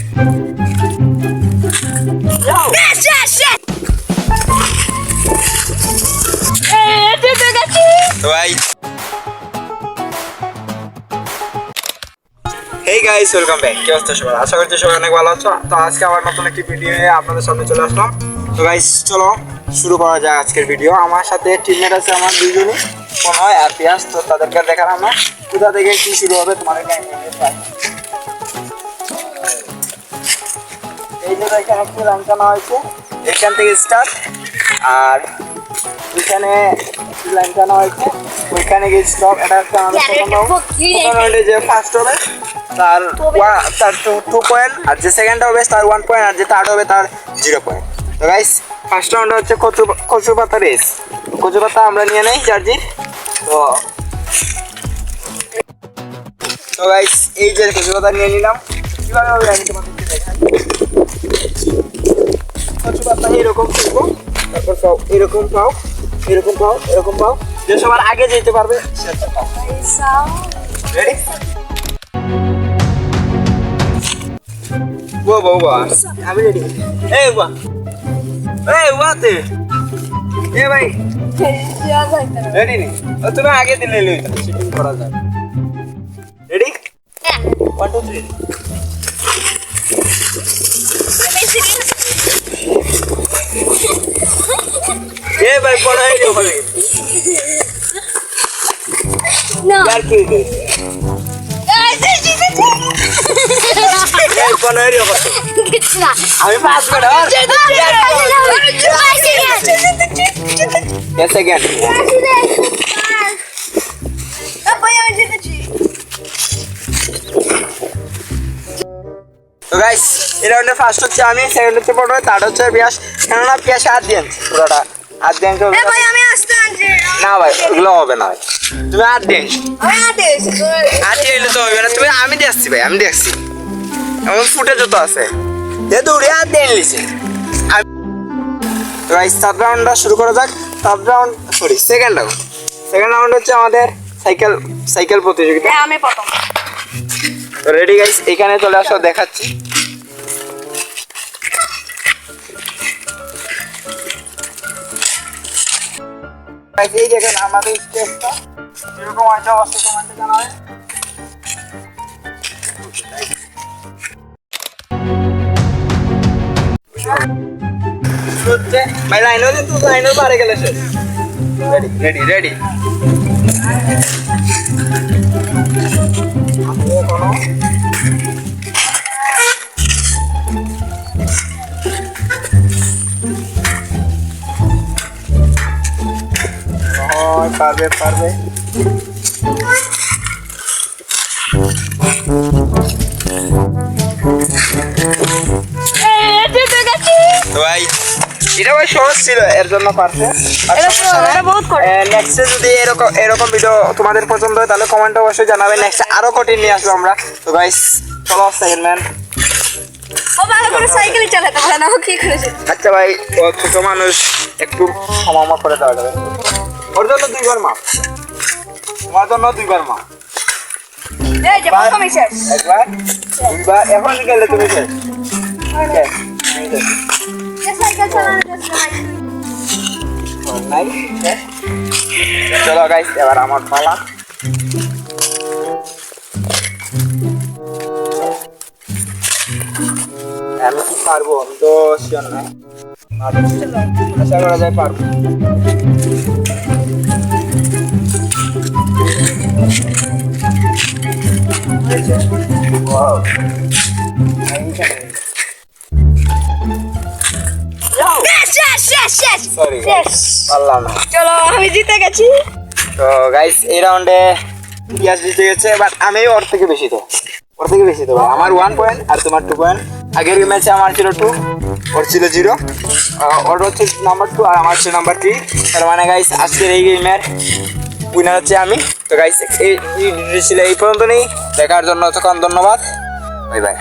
Yes, yes, yes. তো ভাই hey guys, welcome back. কি অবস্থা সবার? আশা করছি সবাই অনেক ভালো আছো। তো আজকে আবার নতুন একটি ভিডিও নিয়ে আপনাদের সামনে চলে আসলাম। তো গাইস চলো শুরু করা যাক আজকের ভিডিও। আমার সাথে টিমমেট আছে আমার দুইজনই, মনে আর পিয়াস। তো তাদেরকে দেখার আমরা কোথা থেকে কি শুরু হবে তোমাদেরকে এই যে এখানে একটু লাইন হয়েছে, এখান থেকে স্টার্ট। আর ওইখানে লাইন টানা হয়েছে, ওইখানে গিয়ে স্টপ। এটা হচ্ছে আমাদের যে ফার্স্ট হবে তার 2 পয়েন্ট, আর যে সেকেন্ড হবে তার 1 পয়েন্ট, আর যে থার্ড হবে তার 0 পয়েন্ট। তো গাইস ফার্স্ট রাউন্ড হচ্ছে কচু পাতা রেস। কচু পাতা আমরা নিয়ে নেই জার্জির। তো গাইস এই যে কচু পাতা নিয়ে নিলাম, কীভাবে হবে আমি তোমাদেরকে দেখাই। কচু পাতা এরকম করবো, তারপর পাও এরকম, পাও এরকম, পাও এরকম, পাও যে সবার আগে যেতে পারবে সে পাও। রেডি? আমি রেডি। ওয়াতে ভাই রেডি নেই? তুমি আগে দিলে সেটিং করা যায়। রেডি? 1 2 3। ভাই পড়াই দিও ভাই। No. यार की পড়াই দিও कितना আমি পাস করে এক সেকেন্ড। তো গাইস এই রাউন্ডে ফার্স্ট হচ্ছে আমি, সেকেন্ড হচ্ছে পড়বে, থার্ড হচ্ছে পিয়াস। কেননা পিয়াস হাত দিয়েন পুরোটা হাত দিয়েন। না ভাই ওগুলো হবে না, তুমি হাত দিন। হাত দিয়ে তো হবে না, তুমি আমি দিয়ে আসছি ভাই, আমি দিয়ে আসছি। এমন ফুটে যত আছে দৌড়ে হাত দিয়ে নিয়েছি। গাইস থার্ড রাউন্ডটা শুরু করা যাক। Third round sorry second round. Second round হচ্ছে আমাদের সাইকেল প্রতিযোগিতা। আমি প্রথম। Ready guys? এখানে চলে আসো, দেখাচ্ছি। এই দেখেন আমাদের স্টেজটা এরকম হয়তো অবশ্যই কমেন্টে জানাবে। ভাই লাইনও কিন্তু লাইনও পারে গেলে শেষ। Ready ready ready. পারবে পারবে। তো ভাই এটা ভাই সহজ ছিল, এর জন্য পারছে। নেক্সটে যদি এরকম ভিডিও তোমাদের পছন্দ হয় তাহলে কমেন্টে অবশ্যই জানাবে। নেক্সট আরো কঠিন নিয়ে আসবো আমরা। তো গাইস চলো সেকেন্ড ম্যান। আচ্ছা ভাই ছোট মানুষ একটু ক্ষমা করে দেওয়া যাবে। ওর জন্য 2বার মা, তোমার জন্য 2বার মা। একবার 2বার, এখন গেলে তুমি শেষ। চলো গাইস এবার আমার পালা। আমি কি পারবো? আমি তো শিওর না, আশা করা যায় পারবো। চলো আমি জিতে গেছি। তো গাইস এই রাউন্ডে পিয়াস জিতে গেছে, বাট আমি ওর থেকে বেশি তো ভাই। আমার 1 পয়েন্ট আর তোমার 2 পয়েন্ট। আগের ম্যাচে আমার ছিল 2, ওর ছিল 0। ওর হচ্ছে নাম্বার 2 আর আমার ছিল নাম্বার 3। তার মানে গাইস আজকের এই গেমের উইনার হচ্ছে আমি। তো গাইস এই ছিল এই পর্যন্ত নেই। দেখার জন্য তখন ধন্যবাদ, বাই বাই।